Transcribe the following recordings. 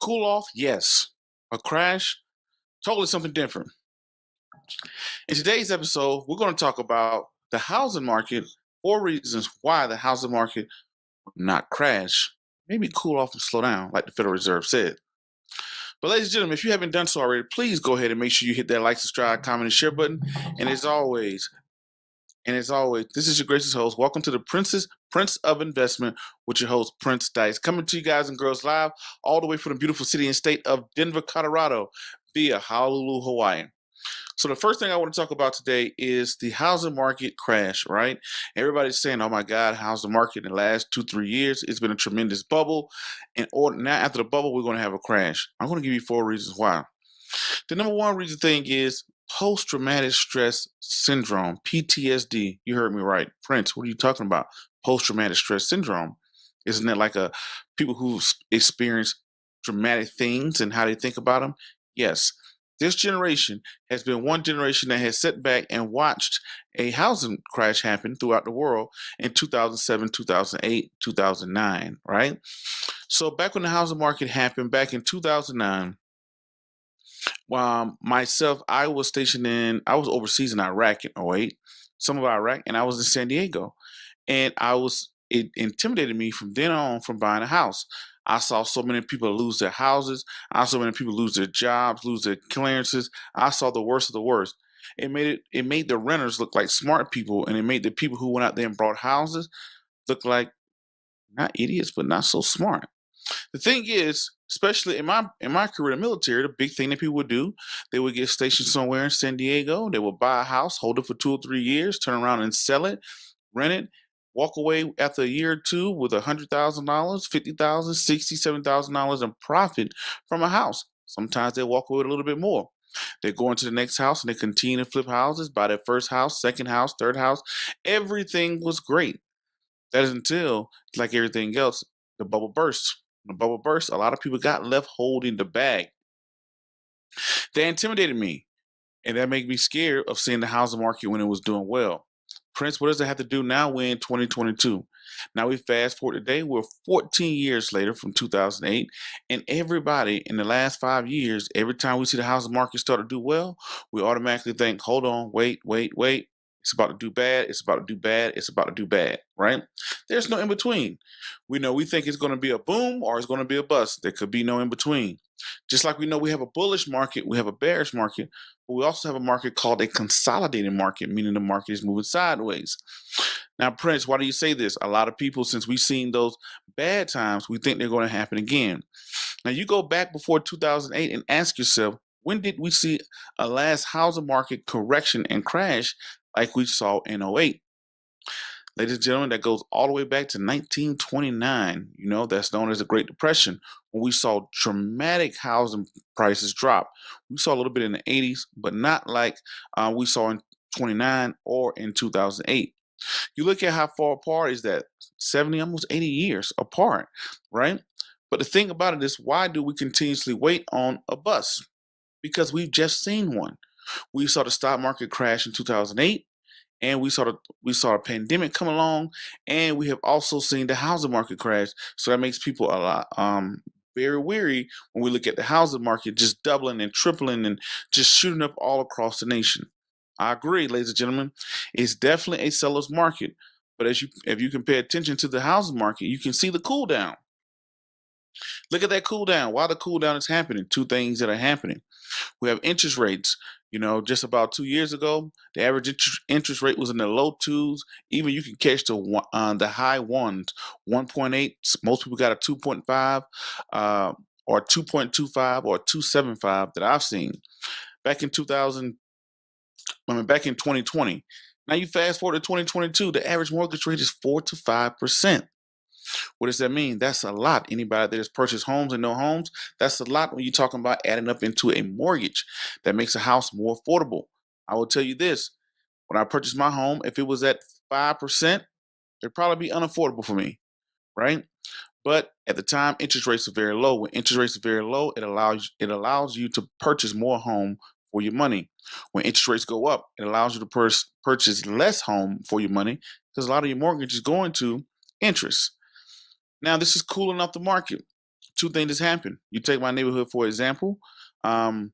cool off? Yes. A crash? Totally something different. In today's episode, we're going to talk about the housing market, 4 reasons why the housing market will not crash, maybe cool off and slow down, like the Federal Reserve said. But ladies and gentlemen, if you haven't done so already, please go ahead and make sure you hit that like, subscribe, comment, and share button. And as always, this is your gracious host. Welcome to the Prince of Investment with your host, Prince Dykes, coming to you guys and girls live all the way from the beautiful city and state of Denver, Colorado, via Honolulu, Hawaii. So the first thing I want to talk about today is the housing market crash, right? Everybody's saying, oh my God, housing market in the last 2-3 years, it's been a tremendous bubble. And now after the bubble, we're going to have a crash. I'm going to give you 4 reasons why. The number one reason thing is post-traumatic stress syndrome, PTSD. You heard me right. Prince, what are you talking about? Post-traumatic stress syndrome. Isn't it like people who experience dramatic things and how they think about them? Yes. This generation has been one generation that has sat back and watched a housing crash happen throughout the world in 2007, 2008, 2009, right? So back when the housing market happened, back in 2009, myself, I was overseas in Iraq in '08, some of Iraq, and I was in San Diego. And it intimidated me from then on from buying a house. I saw so many people lose their houses. I saw many people lose their jobs, lose their clearances. I saw the worst of the worst. It made the renters look like smart people, and it made the people who went out there and bought houses look like not idiots, but not so smart. The thing is, especially in my career in the military, the big thing that people would do, they would get stationed somewhere in San Diego. They would buy a house, hold it for 2 or 3 years, turn around and sell it, rent it, walk away after a year or two with $100,000, $50,000, $60,000, $70,000 in profit from a house. Sometimes they walk away with a little bit more. They go into the next house and they continue to flip houses, buy their first house, second house, third house. Everything was great. That is until, like everything else, the bubble burst. When the bubble burst, a lot of people got left holding the bag. They intimidated me, and that made me scared of seeing the housing market when it was doing well. Prince, what does it have to do now? We're in 2022. Now we fast forward today. We're 14 years later from 2008. And everybody in the last 5 years, every time we see the housing market start to do well, we automatically think, hold on, wait. It's about to do bad. It's about to do bad. It's about to do bad, right? There's no in between. We think it's going to be a boom or it's going to be a bust. There could be no in between. Just like we know we have a bullish market, we have a bearish market, but we also have a market called a consolidated market, meaning the market is moving sideways. Now, Prince, why do you say this? A lot of people, since we've seen those bad times, we think they're going to happen again. Now, you go back before 2008 and ask yourself, when did we see a last housing market correction and crash like we saw in '08? Ladies and gentlemen, that goes all the way back to 1929. That's known as the Great Depression, when we saw dramatic housing prices drop. We saw a little bit in the '80s, but not like we saw in '29 or in 2008. You look at how far apart is that? 70, almost 80 years apart, right? But the thing about it is, why do we continuously wait on a bust? Because we've just seen one. We saw the stock market crash in 2008. And we saw a pandemic come along, and we have also seen the housing market crash. So that makes people a lot very weary when we look at the housing market just doubling and tripling and just shooting up all across the nation. I agree, ladies and gentlemen, it's definitely a seller's market. But if you can pay attention to the housing market, you can see the cool down. Look at that cool down. While the cool down is happening, 2 things that are happening. We have interest rates. Just about 2 years ago, the average interest rate was in the low 2s. Even you can catch the high 1s, 1.8. Most people got a 2.5 or 2.25 or 2.75 that I've seen. Back in 2020. Now you fast forward to 2022, the average mortgage rate is 4 to 5%. What does that mean? That's a lot. Anybody that has purchased homes and no homes, that's a lot when you're talking about adding up into a mortgage. That makes a house more affordable. I will tell you this. When I purchased my home, if it was at 5%, it'd probably be unaffordable for me, right? But at the time, interest rates are very low. When interest rates are very low, it allows you to purchase more home for your money. When interest rates go up, it allows you to purchase less home for your money because a lot of your mortgage is going to interest. Now, this is cooling off the market. two things just happened. You take my neighborhood for example. Um,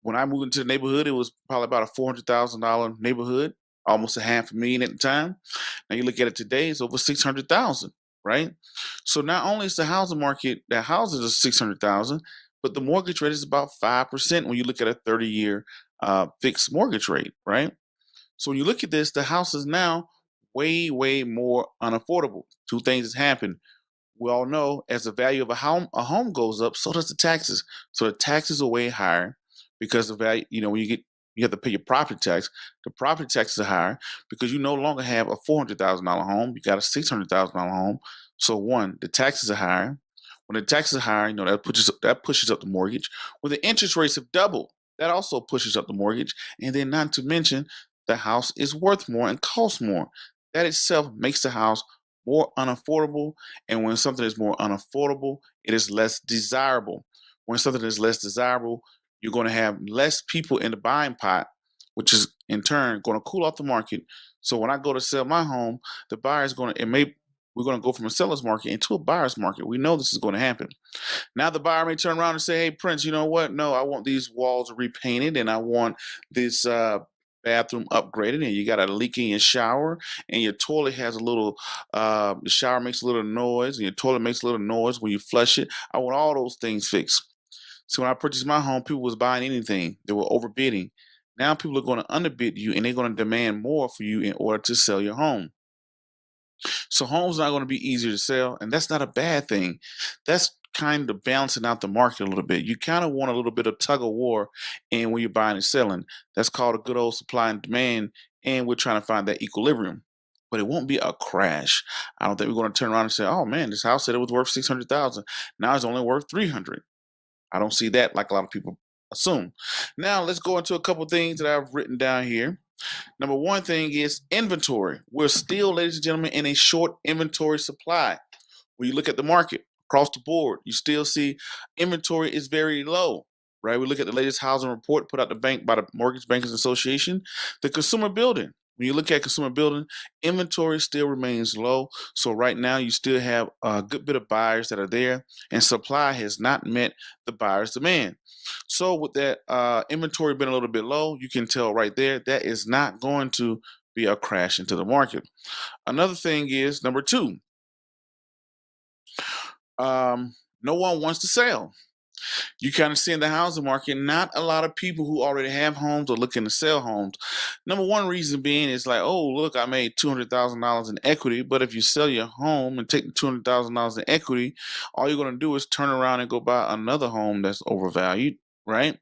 when I moved into the neighborhood, it was probably about a $400,000 neighborhood, almost a half a million at the time. Now you look at it today, it's over 600,000, right? So not only is the housing market that houses is 600,000, but the mortgage rate is about 5% when you look at a 30-year fixed mortgage rate, right? So when you look at this, the house is now way, way more unaffordable. Two things has happened. We all know as the value of a home goes up, so does the taxes. So the taxes are way higher because the value, when you have to pay your property tax, the property taxes are higher because you no longer have a $400,000 home, you got a $600,000 home. So one, the taxes are higher. When the taxes are higher, that pushes up the mortgage. When the interest rates have doubled, that also pushes up the mortgage. And then not to mention, the house is worth more and costs more. That itself makes the house more unaffordable, and when something is more unaffordable, it is less desirable. When something is less desirable, you're going to have less people in the buying pot, which is in turn going to cool off the market. So when I go to sell my home, the buyer is going to, we're going to go from a seller's market into a buyer's market. We know this is going to happen. Now the buyer may turn around and say, "Hey, Prince, you know what? No, I want these walls repainted, and I want this bathroom upgraded, and you got a leak in your shower, and your toilet has a little, the shower makes a little noise, and your toilet makes a little noise when you flush it. I want all those things fixed." So when I purchased my home, people was buying anything. They were overbidding. Now people are going to underbid you, and they're going to demand more for you in order to sell your home. So homes not going to be easier to sell, and that's not a bad thing. That's kind of balancing out the market a little bit. You kind of want a little bit of tug of war in when you're buying and selling. That's called a good old supply and demand, and we're trying to find that equilibrium. But it won't be a crash. I don't think we're going to turn around and say, "Oh man, this house said it was worth 600,000. Now it's only worth 300." I don't see that like a lot of people assume. Now let's go into a couple things that I've written down here. Number one thing is inventory. We're still, ladies and gentlemen, in a short inventory supply. When you look at the market across the board, you still see inventory is very low, right? We look at the latest housing report put out by the Mortgage Bankers Association, the consumer building. When you look at consumer building, inventory still remains low. So right now, you still have a good bit of buyers that are there, and supply has not met the buyer's demand. So with that inventory being a little bit low, you can tell right there that is not going to be a crash into the market. Another thing is number two, no one wants to sell. You kind of see in the housing market, not a lot of people who already have homes are looking to sell homes. Number one reason being is like, oh, look, I made $200,000 in equity. But if you sell your home and take the $200,000 in equity, all you're going to do is turn around and go buy another home that's overvalued, right?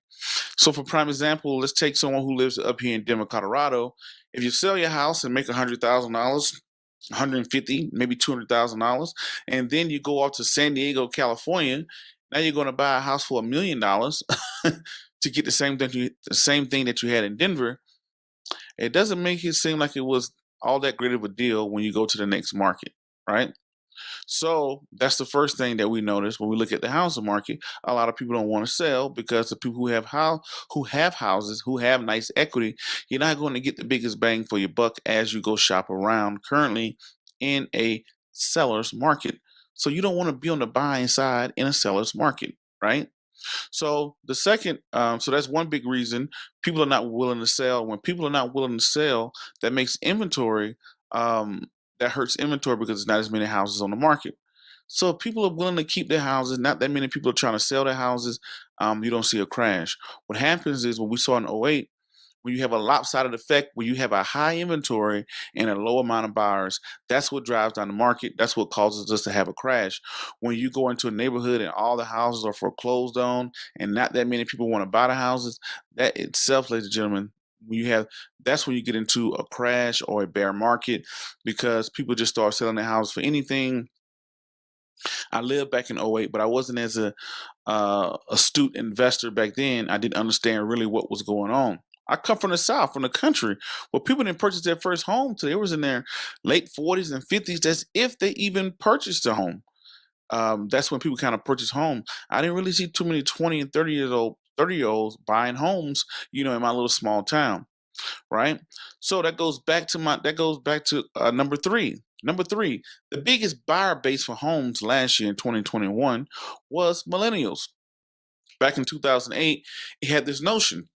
So, for prime example, let's take someone who lives up here in Denver, Colorado. If you sell your house and make $100,000, 150, maybe $200,000, and then you go off to San Diego, California. Now you're going to buy a house for $1 million to get the same thing that you had in Denver. It doesn't make it seem like it was all that great of a deal when you go to the next market, right? So that's the first thing that we notice when we look at the housing market. A lot of people don't want to sell because the people who have houses, who have nice equity, you're not going to get the biggest bang for your buck as you go shop around currently in a seller's market. So you don't want to be on the buying side in a seller's market, right? So so that's one big reason people are not willing to sell. When people are not willing to sell, that makes inventory, that hurts inventory because there's not as many houses on the market. So if people are willing to keep their houses, not that many people are trying to sell their houses, you don't see a crash. What happens is what we saw in '08, when you have a lopsided effect, when you have a high inventory and a low amount of buyers, that's what drives down the market. That's what causes us to have a crash. When you go into a neighborhood and all the houses are foreclosed on and not that many people want to buy the houses, that itself, ladies and gentlemen, that's when you get into a crash or a bear market because people just start selling their houses for anything. I lived back in '08, but I wasn't as a astute investor back then. I didn't understand really what was going on. I come from the South, from the country, where people didn't purchase their first home till they was in their late 40s and 50s. That's if they even purchased a home. That's when people kind of purchase home. I didn't really see too many 20 and 30-year olds buying homes, in my little small town, right? So that goes back to number three. Number three, the biggest buyer base for homes last year in 2021 was millennials. Back in 2008, it had this notion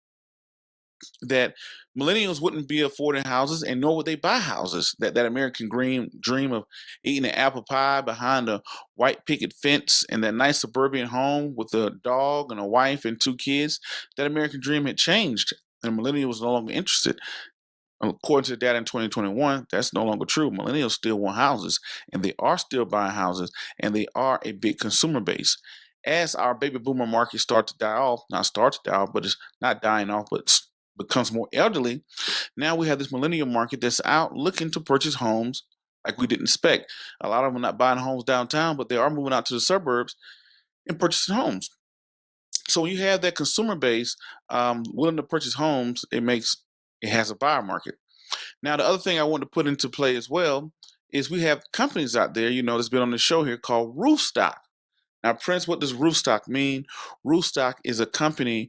that millennials wouldn't be affording houses and nor would they buy houses. That American dream of eating an apple pie behind a white picket fence in that nice suburban home with a dog and a wife and two kids, that American dream had changed and millennials was no longer interested. According to the data in 2021, that's no longer true. Millennials still want houses, and they are still buying houses, and they are a big consumer base. As our baby boomer market starts to die off, not start to die off, but it's not dying off, but becomes more elderly, now we have this millennial market that's out looking to purchase homes like we didn't expect. A lot of them are not buying homes downtown, but they are moving out to the suburbs and purchasing homes. So when you have that consumer base willing to purchase homes, it has a buyer market. Now, the other thing I want to put into play as well is we have companies out there, that's been on the show here called Roofstock. Now, Prince, what does Roofstock mean? Roofstock is a company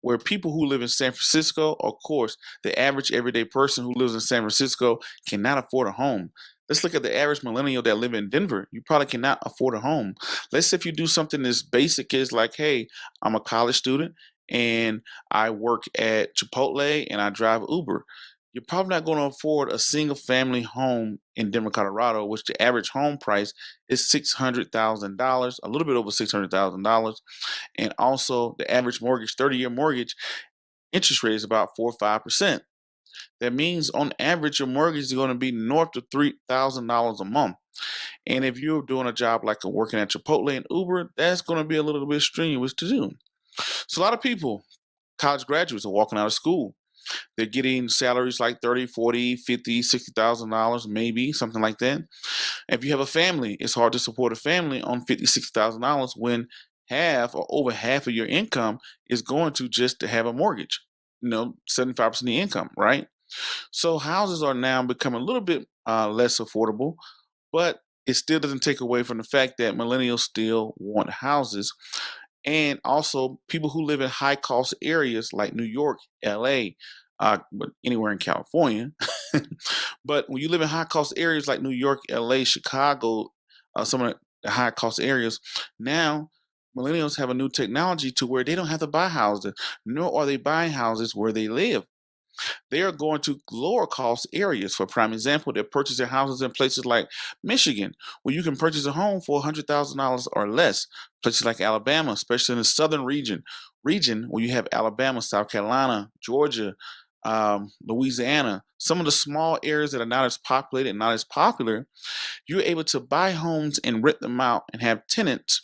where people who live in San Francisco, of course, the average everyday person who lives in San Francisco cannot afford a home. Let's look at the average millennial that live in Denver. You probably cannot afford a home. Let's say if you do something as basic as like, hey, I'm a college student and I work at Chipotle and I drive Uber. You're probably not going to afford a single family home in Denver, Colorado, which the average home price is $600,000, a little bit over $600,000. And also the average mortgage, 30-year mortgage interest rate is about 4 or 5%. That means on average, your mortgage is going to be north of $3,000 a month. And if you're doing a job like working at Chipotle and Uber, that's going to be a little bit strenuous to do. So a lot of people, college graduates, are walking out of school. They're getting salaries like 30, 40, 50, $60,000, maybe something like that. If you have a family, it's hard to support a family on $50, $60,000 when half or over half of your income is going to just to have a mortgage, 75% of the income, right? So houses are now becoming a little bit less affordable, but it still doesn't take away from the fact that millennials still want houses. And also people who live in high cost areas like New York, LA, but anywhere in California. But when you live in high cost areas like New York, LA, Chicago, some of the high cost areas, now millennials have a new technology to where they don't have to buy houses, nor are they buying houses where they live. They are going to lower cost areas. For prime example, they're purchasing houses in places like Michigan, where you can purchase a home for $100,000 or less. Places like Alabama, especially in the southern region where you have Alabama, South Carolina, Georgia, Louisiana, some of the small areas that are not as populated and not as popular, you're able to buy homes and rent them out and have tenants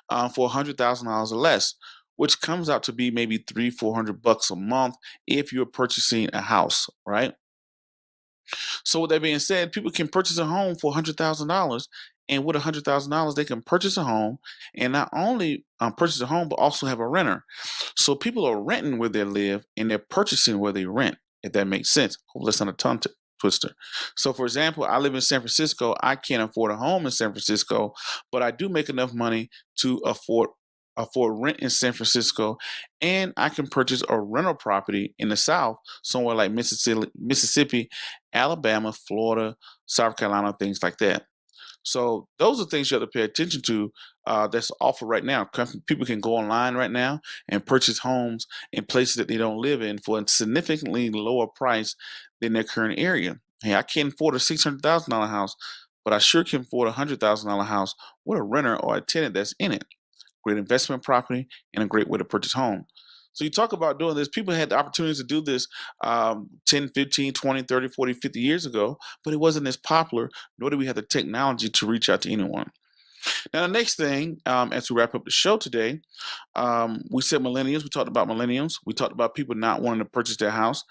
for $100,000 or less, which comes out to be maybe $300-400 a month if you're purchasing a house, right? So with that being said, people can purchase a home for $100,000, and with $100,000, they can purchase a home, and not only purchase a home, but also have a renter. So people are renting where they live, and they're purchasing where they rent. If that makes sense. Hopefully, that's not a tongue twister. So, for example, I live in San Francisco. I can't afford a home in San Francisco, but I do make enough money to afford rent in San Francisco, and I can purchase a rental property in the South, somewhere like Mississippi, Alabama, Florida, South Carolina, things like that. So those are things you have to pay attention to. That's offered right now. People can go online right now and purchase homes in places that they don't live in for a significantly lower price than their current area. Hey, I can't afford a $600,000 house, but I sure can afford a $100,000 house with a renter or a tenant that's in it. Great investment property and a great way to purchase home. So you talk about doing this. People had the opportunities to do this 10, 15, 20, 30, 40, 50 years ago, but it wasn't as popular, nor did we have the technology to reach out to anyone. Now, the next thing, as we wrap up the show today, we said millennials. We talked about millennials. We talked about people not wanting to purchase their house.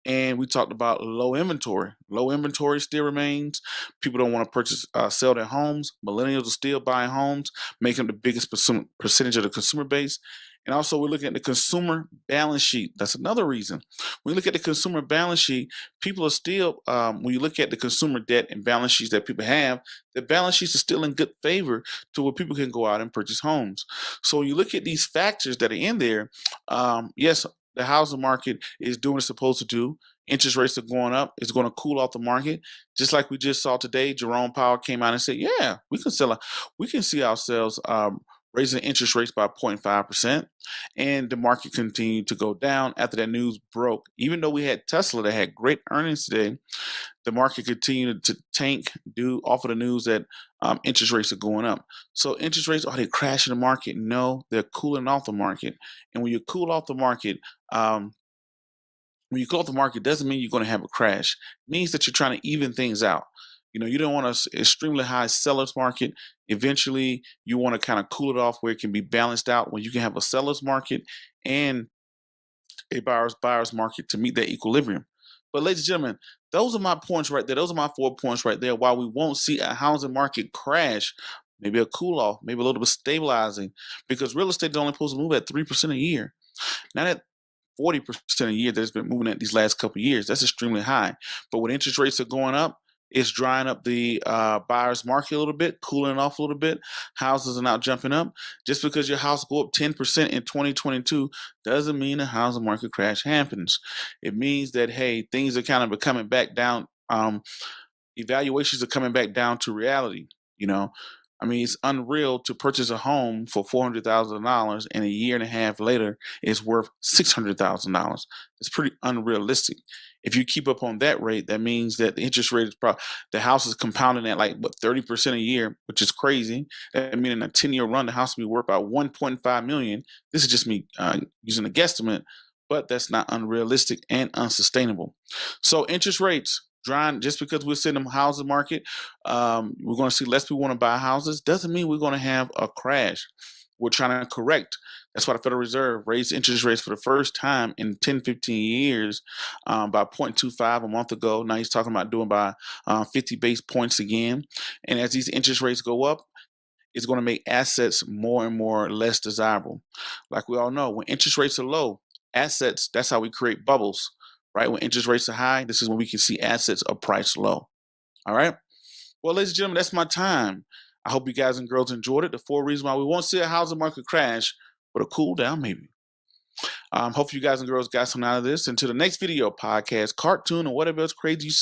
And we talked about low inventory. Low inventory still remains. People don't want to sell their homes. Millennials are still buying homes, making them the biggest percentage of the consumer base. And also, we're looking at the consumer balance sheet. That's another reason. When you look at the consumer balance sheet, people are still, when you look at the consumer debt and balance sheets that people have, the balance sheets are still in good favor to where people can go out and purchase homes. So when you look at these factors that are in there, yes, the housing market is doing what it's supposed to do. Interest rates are going up. It's going to cool off the market, just like we just saw today. Jerome Powell came out and said, "Yeah, we can see ourselves raising interest rates by 0.5%," and the market continued to go down after that news broke. Even though we had Tesla that had great earnings today, the market continued to tank due off of the news that interest rates are going up. So interest rates, are they crashing the market? No, they're cooling off the market. And when you cool off the market, um, when you cool off the market, doesn't mean you're going to have a crash. It means that you're trying to even things out. You don't want an extremely high seller's market. Eventually, you want to kind of cool it off where it can be balanced out, where you can have a seller's market and a buyer's market to meet that equilibrium. But ladies and gentlemen, those are my points right there. Those are my 4 points right there. While we won't see a housing market crash, maybe a cool off, maybe a little bit stabilizing, because real estate is only supposed to move at 3% a year. Now that 40% a year that has been moving at these last couple of years, that's extremely high. But when interest rates are going up, it's drying up the buyer's market a little bit, cooling off a little bit. Houses are now jumping up. Just because your house go up 10% in 2022 doesn't mean a housing market crash happens. It means that, hey, things are kind of coming back down. Evaluations are coming back down to reality. It's unreal to purchase a home for $400,000 and a year and a half later it's worth $600,000. It's pretty unrealistic. If you keep up on that rate, that means that the interest rate is the house is compounding at 30% a year, which is crazy. That means in a 10-year run, the house will be worth about $1.5 million. This is just me using a guesstimate, but that's not unrealistic and unsustainable. So interest rates drying, just because we're sitting in the housing market, we're going to see less people want to buy houses, doesn't mean we're going to have a crash. We're trying to correct. That's why the Federal Reserve raised interest rates for the first time in 10, 15 years by 0.25 a month ago. Now he's talking about doing by 50 base points again. And as these interest rates go up, it's going to make assets more and more less desirable. Like we all know, when interest rates are low, assets, that's how we create bubbles. Right? When interest rates are high, this is when we can see assets are priced low. All right. Well, ladies and gentlemen, that's my time. I hope you guys and girls enjoyed it. The 4 reasons why we won't see a housing market crash, but a cool down maybe. Hopefully you guys and girls got something out of this. Until the next video, podcast, cartoon, or whatever else crazy you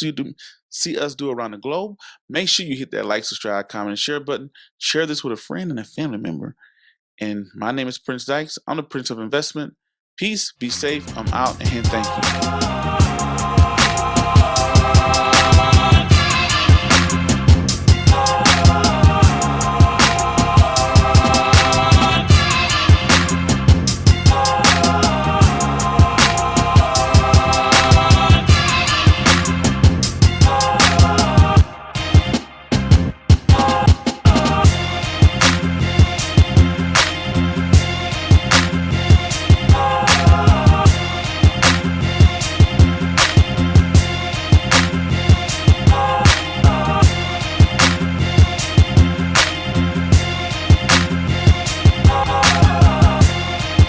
see us do around the globe, make sure you hit that like, subscribe, comment, and share button. Share this with a friend and a family member. And my name is Prince Dykes. I'm the Prince of Investment. Peace, be safe, I'm out, and thank you.